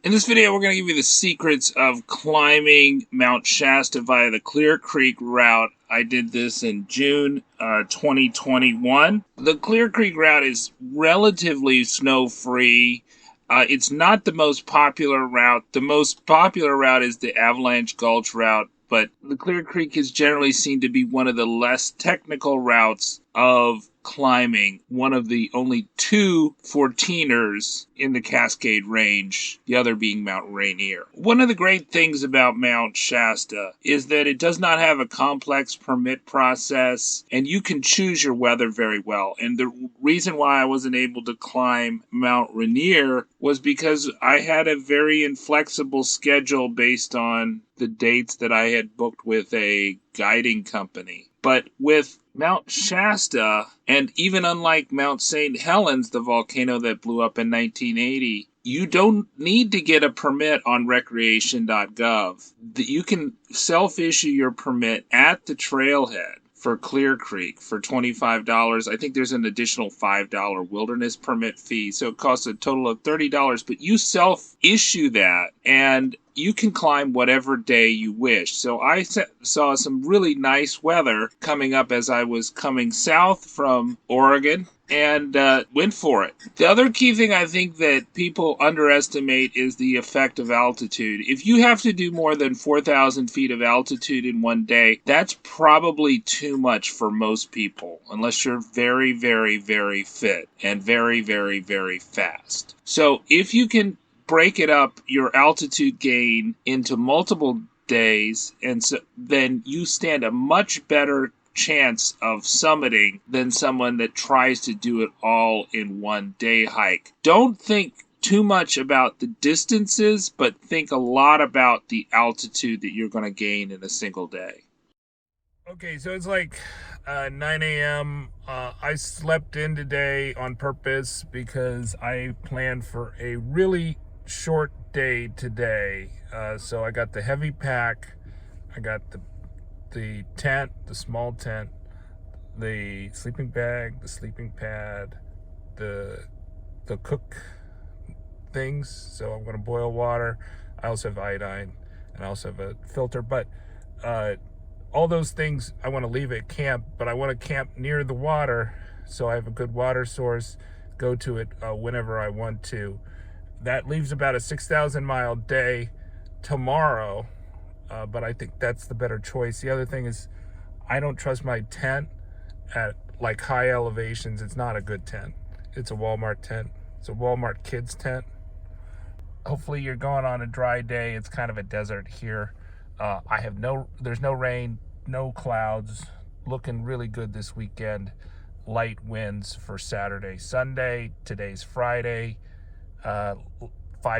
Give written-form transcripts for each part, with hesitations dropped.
In this video, we're going to give you the secrets of climbing Mount Shasta via the Clear Creek route. I did this in June 2021. The Clear Creek route is relatively snow-free. It's not the most popular route. The most popular route is the Avalanche Gulch route, but the Clear Creek is generally seen to be one of the less technical routes of climbing, one of the only two 14ers in the Cascade range, the other being Mount Rainier. One of the great things about Mount Shasta is that it does not have a complex permit process, and you can choose your weather very well. And the reason why I wasn't able to climb Mount Rainier was because I had a very inflexible schedule based on the dates that I had booked with a guiding company. But with Mount Shasta, and even unlike Mount St. Helens, the volcano that blew up in 1980, you don't need to get a permit on recreation.gov. You can self-issue your permit at the trailhead for Clear Creek for $25. I think there's an additional $5 wilderness permit fee, so it costs a total of $30, but you self-issue that, and you can climb whatever day you wish. So I saw some really nice weather coming up as I was coming south from Oregon, and went for it. The other key thing I think that people underestimate is the effect of altitude. If you have to do more than 4,000 feet of altitude in one day, that's probably too much for most people, unless you're very, very, very fit and very, very, very fast. So if you can break it up, your altitude gain, into multiple days, and so then you stand a much better chance of summiting than someone that tries to do it all in one day hike. Don't think too much about the distances, but think a lot about the altitude that you're going to gain in a single day. Okay, so it's like 9 a.m. I slept in today on purpose because I planned for a really short day today. So I got the heavy pack, I got the tent, the small tent, the sleeping bag, the sleeping pad, the cook things. So I'm going to boil water. I also have iodine, and I also have a filter. But all those things I want to leave at camp, but I want to camp near the water so I have a good water source, go to it whenever I want to. That leaves about a 6,000 mile day tomorrow, but I think that's the better choice. The other thing is, I don't trust my tent at like high elevations. It's not a good tent. It's a Walmart tent. It's a Walmart kids tent. Hopefully you're going on a dry day. It's kind of a desert here. There's no rain, no clouds. Looking really good this weekend. Light winds for Saturday, Sunday. Today's Friday. 5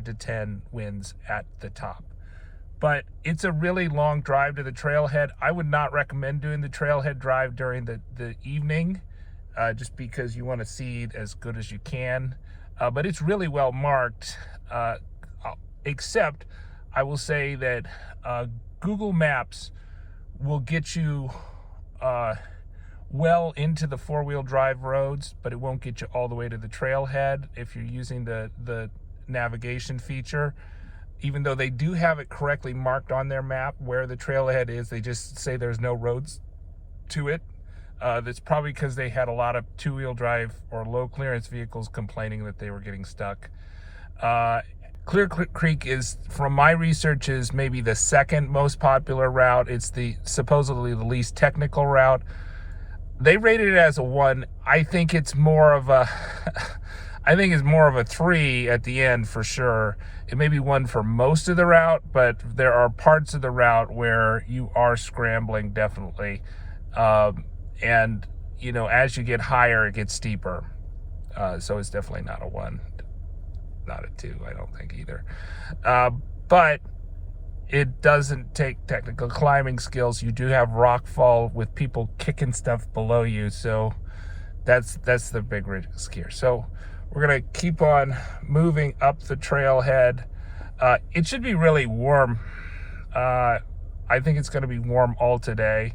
to 10 winds at the top. But it's a really long drive to the trailhead. I would not recommend doing the trailhead drive during the evening, just because you want to see it as good as you can. But it's really well marked, except I will say that Google Maps will get you well into the four-wheel drive roads, but it won't get you all the way to the trailhead if you're using the navigation feature. Even though they do have it correctly marked on their map where the trailhead is, they just say there's no roads to it. That's probably because they had a lot of two-wheel drive or low clearance vehicles complaining that they were getting stuck. Clear Creek is, from my research, is maybe the second most popular route. It's supposedly the least technical route. They rated it as a 1. I think it's more of a I think it's more of a 3 at the end for sure. It may be 1 for most of the route, but there are parts of the route where you are scrambling, definitely. And, you know, as you get higher, it gets steeper. So it's definitely not a 1. Not a 2, I don't think either. But it doesn't take technical climbing skills. You do have rock fall with people kicking stuff below you, so that's the big risk here. So we're gonna keep on moving up the trailhead. It should be really warm. I think it's gonna be warm all today,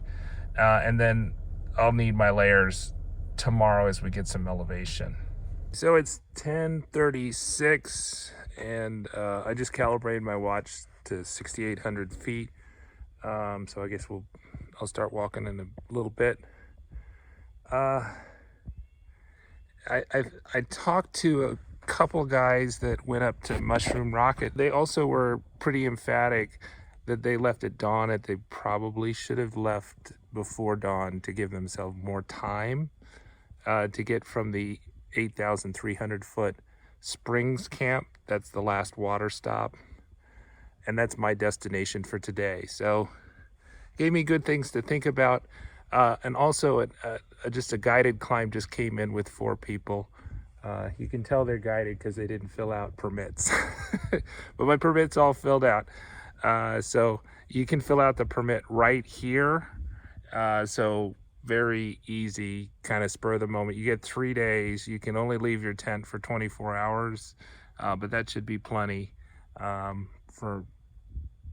and then I'll need my layers tomorrow as we get some elevation. So it's 10:36 and I just calibrated my watch to 6,800 feet. So I guess I'll start walking in a little bit. I talked to a couple guys that went up to Mushroom Rocket. They also were pretty emphatic that they left at dawn, and they probably should have left before dawn to give themselves more time to get from the 8,300 foot Springs camp. That's the last water stop, and that's my destination for today. So gave me good things to think about. And also just a guided climb just came in with 4 people. You can tell they're guided because they didn't fill out permits. But my permit's all filled out. So you can fill out the permit right here. So very easy, kind of spur of the moment. You get 3 days. You can only leave your tent for 24 hours, but that should be plenty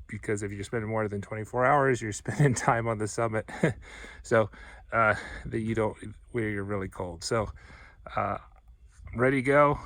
because if you're spending more than 24 hours, you're spending time on the summit. So that you don't, where you're really cold. So I'm ready to go.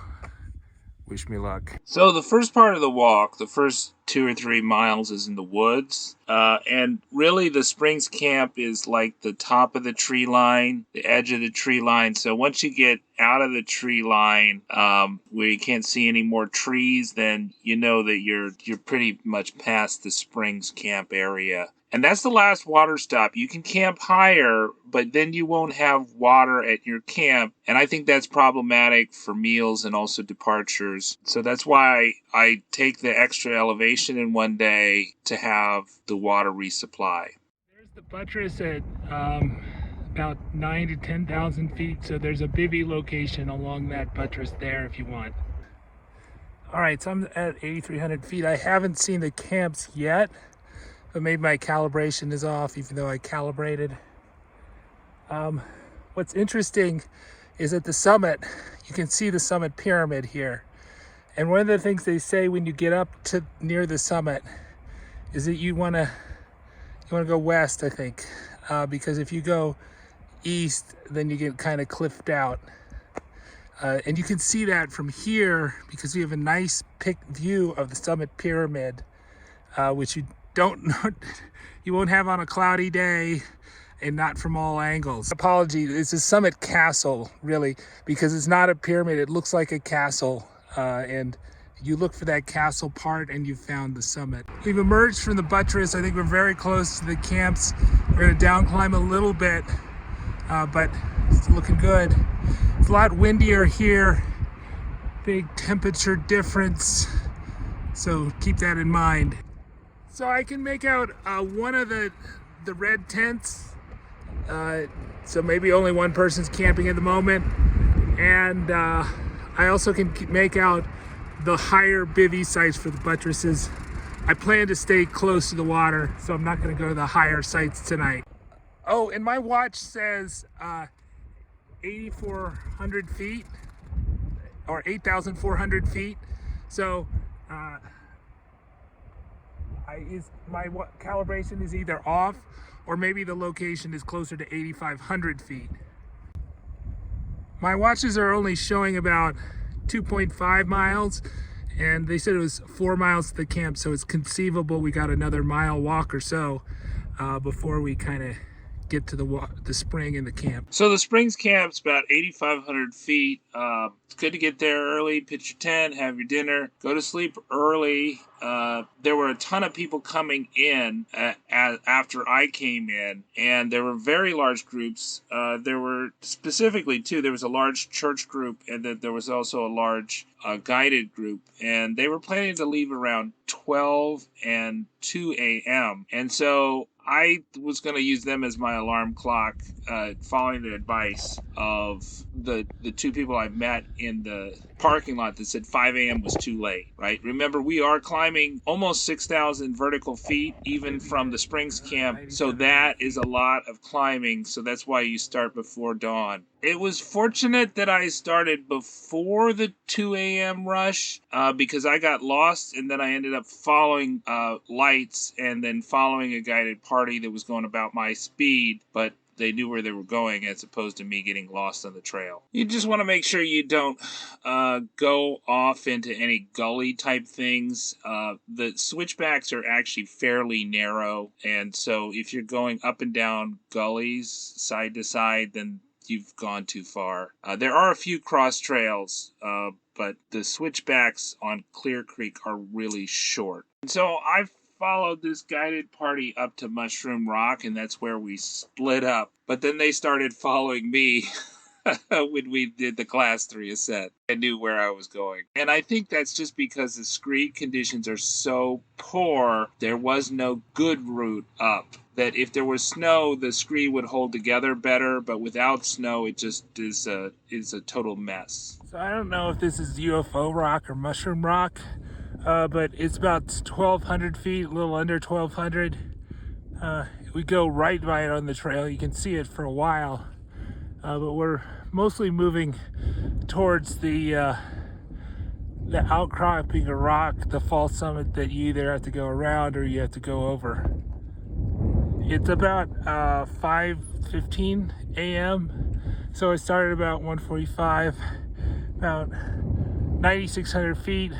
Wish me luck. So the first part of the walk, the first 2 or 3 miles, is in the woods. And really the Springs camp is like the top of the tree line, the edge of the tree line. So once you get out of the tree line, where you can't see any more trees, then you know that you're pretty much past the Springs camp area. And that's the last water stop. You can camp higher, but then you won't have water at your camp. And I think that's problematic for meals and also departures. So that's why I take the extra elevation in one day to have the water resupply. There's the buttress at about 9,000 to 10,000 feet. So there's a bivvy location along that buttress there if you want. All right, so I'm at 8,300 feet. I haven't seen the camps yet, but maybe my calibration is off, even though I calibrated. What's interesting is at the summit, you can see the summit pyramid here. And one of the things they say when you get up to near the summit is that you want to go west, I think, because if you go east, then you get kind of cliffed out. And you can see that from here because we have a nice view of the summit pyramid, which you won't have on a cloudy day and not from all angles. Apology, it's a summit castle, really, because it's not a pyramid. It looks like a castle, and you look for that castle part and you found the summit. We've emerged from the buttress. I think we're very close to the camps. We're gonna down climb a little bit, but it's looking good. It's a lot windier here, big temperature difference, so keep that in mind. So I can make out one of the red tents, so maybe only one person's camping at the moment, and I also can make out the higher bivvy sites for the buttresses. I plan to stay close to the water, so I'm not going to go to the higher sites tonight. Oh, and my watch says 8,400 feet, or 8,400 feet, so my calibration is either off or maybe the location is closer to 8,500 feet. My watches are only showing about 2.5 miles, and they said it was 4 miles to the camp, so it's conceivable we got another mile walk or so before we kind of get to the spring in the camp. So the Springs camp's about 8,500 feet. It's good to get there early, pitch your tent, have your dinner, go to sleep early. There were a ton of people coming in after I came in, and there were very large groups. There were specifically two. There was a large church group, and then there was also a large guided group, and they were planning to leave around 12 and 2 a.m. And so I was going to use them as my alarm clock, following the advice of the two people I met in the parking lot that said 5 a.m. was too late, right? Remember, we are climbing almost 6,000 vertical feet, even from the Springs camp. So that is a lot of climbing. So that's why you start before dawn. It was fortunate that I started before the 2 a.m. rush because I got lost, and then I ended up following lights and then following a guided party that was going about my speed. But they knew where they were going, as opposed to me getting lost on the trail. You just want to make sure you don't go off into any gully type things. The switchbacks are actually fairly narrow, and so if you're going up and down gullies side to side, then you've gone too far. There are a few cross trails, but the switchbacks on Clear Creek are really short. And so I followed this guided party up to Mushroom Rock, and that's where we split up. But then they started following me when we did the class 3 ascent. I knew where I was going. And I think that's just because the scree conditions are so poor, there was no good route up. That if there was snow, the scree would hold together better, but without snow, it just is a total mess. So I don't know if this is UFO rock or mushroom rock, but it's about 1,200 feet, a little under 1,200. We go right by it on the trail. You can see it for a while, but we're mostly moving towards the outcropping of rock, the false summit that you either have to go around or you have to go over. It's about 5:15 a.m. So I started about 1:45, about 9,600 feet.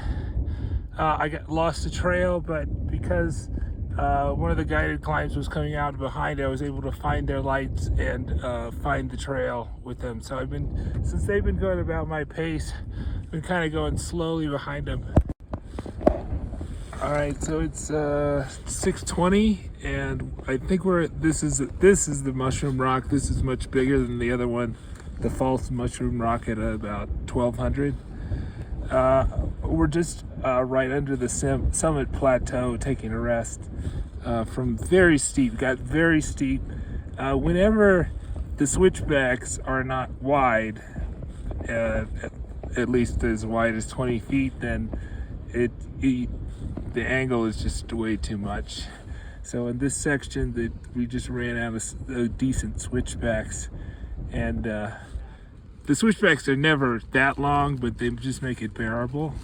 I got lost the trail, but because one of the guided climbs was coming out behind, I was able to find their lights and find the trail with them. So since they've been going about my pace, I've been kind of going slowly behind them. All right, so it's 6:20, and I think this is the mushroom rock. This is much bigger than the other one, the false mushroom rock at about 1,200. We're just right under the summit plateau, taking a rest from very steep. Got very steep. Whenever the switchbacks are not wide, at least as wide as 20 feet, then the angle is just way too much. So in this section, we just ran out of decent switchbacks, and the switchbacks are never that long, but they just make it bearable.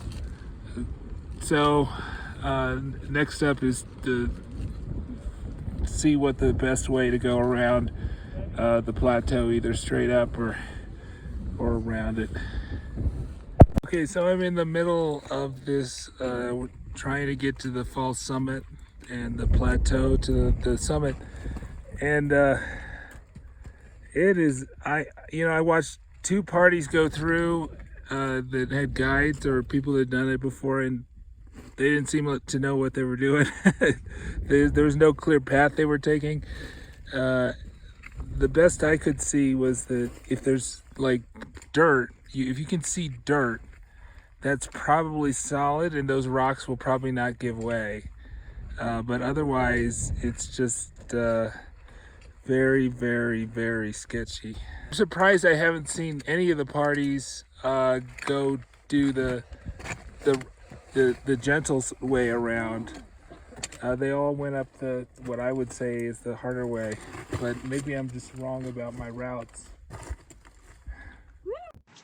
So next up is to see what the best way to go around the plateau, either straight up or around it. Okay, so I'm in the middle of this, trying to get to the false summit and the plateau to the summit, and it is, I watched 2 parties go through that had guides or people that had done it before, and they didn't seem to know what they were doing. There was no clear path they were taking. The best I could see was that if there's like dirt, if you can see dirt, that's probably solid, and those rocks will probably not give way. But otherwise, it's just very, very, very sketchy. I'm surprised I haven't seen any of the parties go do the gentle way around. They all went up what I would say is the harder way, but maybe I'm just wrong about my routes.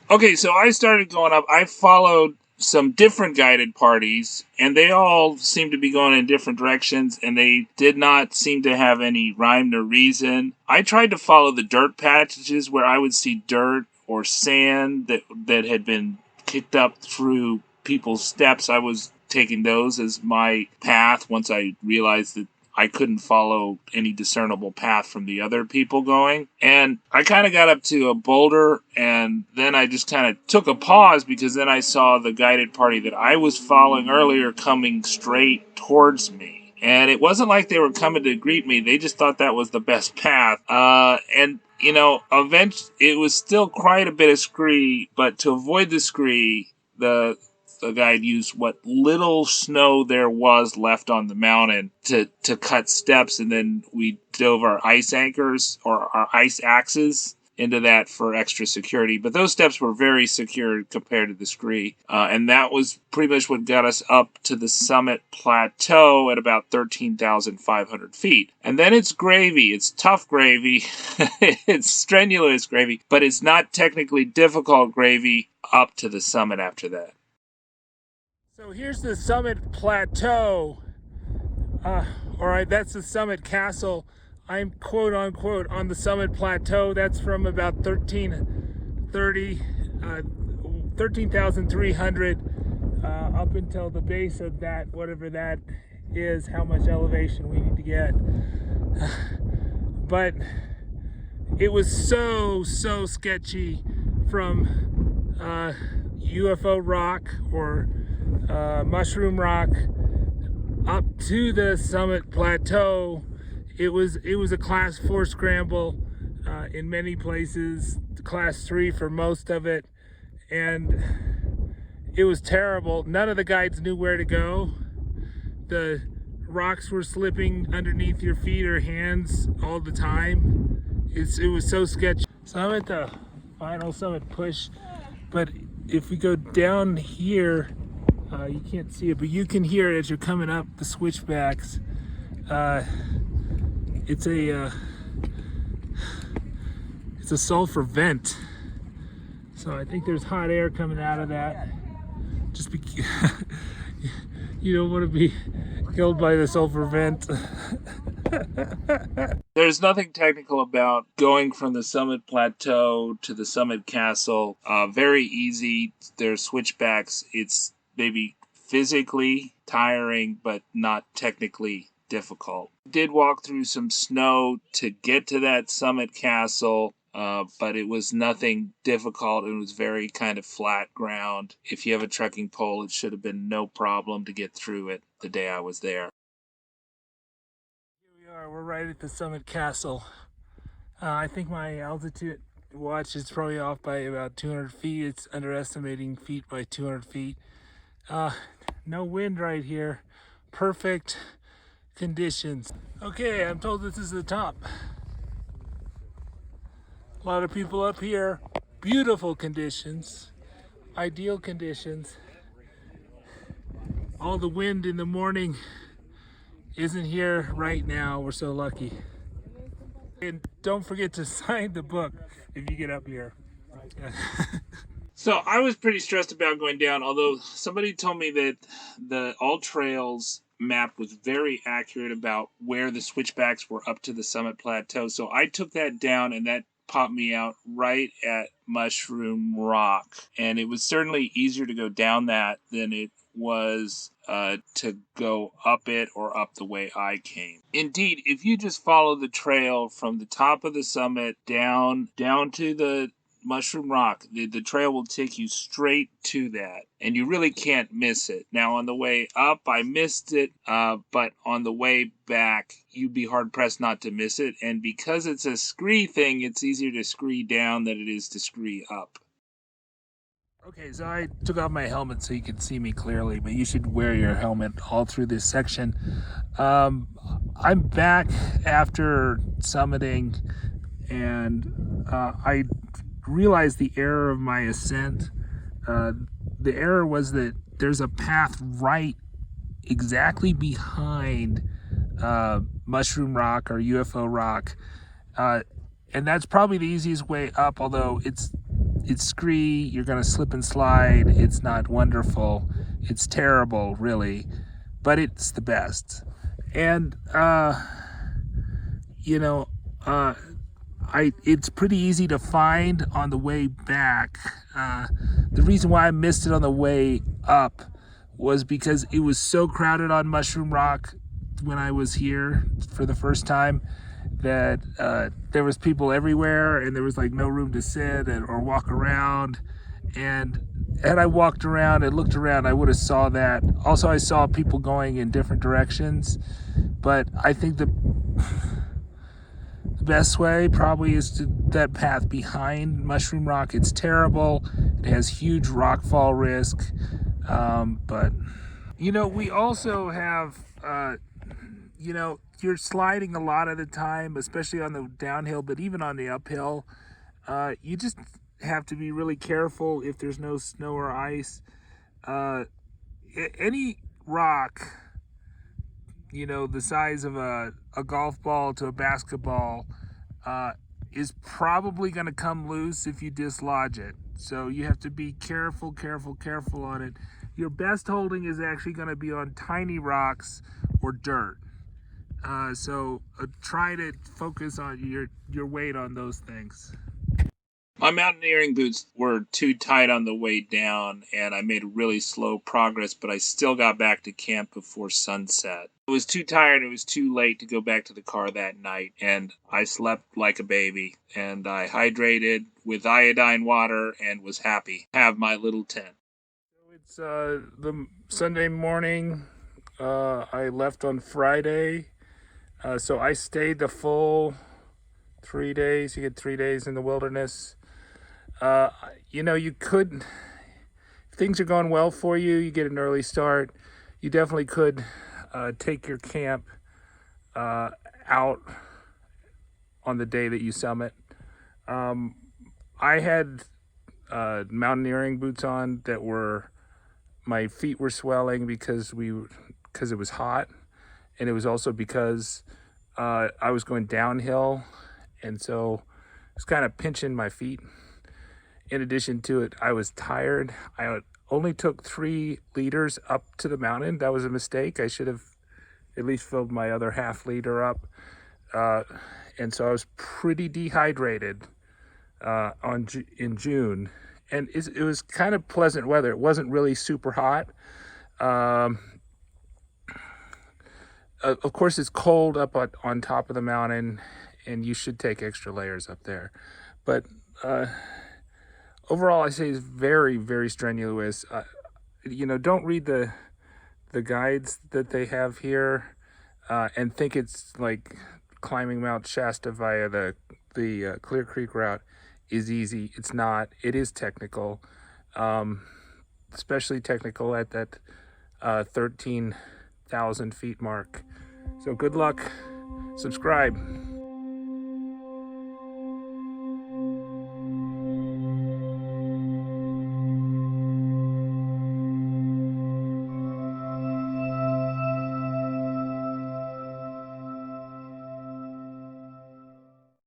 Okay, so I started going up. I followed some different guided parties, and they all seemed to be going in different directions, and they did not seem to have any rhyme or reason. I tried to follow the dirt patches where I would see dirt or sand that had been kicked up through people's steps. I was taking those as my path once I realized that I couldn't follow any discernible path from the other people going. And I kind of got up to a boulder, and then I just kind of took a pause, because then I saw the guided party that I was following earlier coming straight towards me. And it wasn't like they were coming to greet me. They just thought that was the best path. And eventually it was still quite a bit of scree, but to avoid the scree, the guide used what little snow there was left on the mountain to cut steps, and then we dove our ice anchors or our ice axes into that for extra security. But those steps were very secure compared to the scree, and that was pretty much what got us up to the summit plateau at about 13,500 feet. And then it's gravy. It's tough gravy. It's strenuous gravy, but it's not technically difficult gravy up to the summit after that. So here's the summit plateau. All right, that's the summit castle I'm quote unquote on the summit plateau. That's from about 13,300 up until the base of that, whatever that is, how much elevation we need to get. But it was so sketchy from UFO rock or mushroom rock up to the summit plateau. It was a class 4 scramble in many places, class 3 for most of it, and it was terrible. None of the guides knew where to go. The rocks were slipping underneath your feet or hands all the time. It was so sketchy. So I'm at the final summit push, but if we go down here, you can't see it, but you can hear it as you're coming up the switchbacks. It's a sulfur vent, so I think there's hot air coming out of that. Just be you don't want to be killed by the sulfur vent. There's nothing technical about going from the summit plateau to the summit castle. Very easy. There's switchbacks. It's maybe physically tiring, but not technically difficult. Did walk through some snow to get to that summit castle, but it was nothing difficult. It was very kind of flat ground. If you have a trekking pole, it should have been no problem to get through it the day I was there. Here we are, we're right at the summit castle. I think my altitude watch is probably off by about 200 feet. It's underestimating feet by 200 feet. No wind right here. Perfect conditions. Okay, I'm told this is the top. A lot of people up here. Beautiful conditions. Ideal conditions. All the wind in the morning isn't here right now. We're so lucky. And don't forget to sign the book if you get up here. So I was pretty stressed about going down, although somebody told me that the All Trails map was very accurate about where the switchbacks were up to the summit plateau. So I took that down, and that popped me out right at Mushroom Rock. And it was certainly easier to go down that than it was to go up it or up the way I came. Indeed, if you just follow the trail from the top of the summit down to the Mushroom Rock, the trail will take you straight to that, and you really can't miss it. Now, on the way up, I missed it, but on the way back, you'd be hard-pressed not to miss it, and because it's a scree thing, it's easier to scree down than it is to scree up. Okay, so I took off my helmet so you can see me clearly, but you should wear your helmet all through this section. I'm back after summiting, and I realized the error of my ascent. The error was that there's a path right exactly behind Mushroom Rock or UFO Rock, and that's probably the easiest way up, although it's scree, you're gonna slip and slide. It's not wonderful. It's terrible, really, but it's the best. And it's pretty easy to find on the way back. The reason why I missed it on the way up was because it was so crowded on Mushroom Rock when I was here for the first time that there was people everywhere, and there was like no room to sit or walk around. And had I walked around and looked around, I would have saw that. Also, I saw people going in different directions, but I think the best way probably is to that path behind Mushroom Rock. It's terrible. It has huge rockfall risk, but we also have you're sliding a lot of the time, especially on the downhill, but even on the uphill, you just have to be really careful if there's no snow or ice. Any rock, the size of a golf ball to a basketball, is probably going to come loose if you dislodge it. So you have to be careful on it. Your best holding is actually going to be on tiny rocks or dirt. So try to focus on your weight on those things. My mountaineering boots were too tight on the way down, and I made really slow progress, but I still got back to camp before sunset. I was too tired, it was too late to go back to the car that night, and I slept like a baby, and I hydrated with iodine water and was happy. Have my little tent. So it's the Sunday morning. I left on Friday, so I stayed the full 3 days. You get 3 days in the wilderness. You could, if things are going well for you, you get an early start. You definitely could take your camp out on the day that you summit. I had mountaineering boots on that my feet were swelling because it was hot, and it was also because I was going downhill, and so it was kind of pinching my feet. In addition to it, I was tired. I only took 3 liters up to the mountain. That was a mistake. I should have at least filled my other half liter up. And so I was pretty dehydrated in June. And it was kind of pleasant weather. It wasn't really super hot. Of course, it's cold up on top of the mountain, and you should take extra layers up there. But overall, I say it's very, very strenuous. Don't read the guides that they have here and think it's like climbing Mouth Shasta via the Clear Creek route is easy. It's not. It is technical, especially technical at that 13,000 feet mark. So good luck. Subscribe.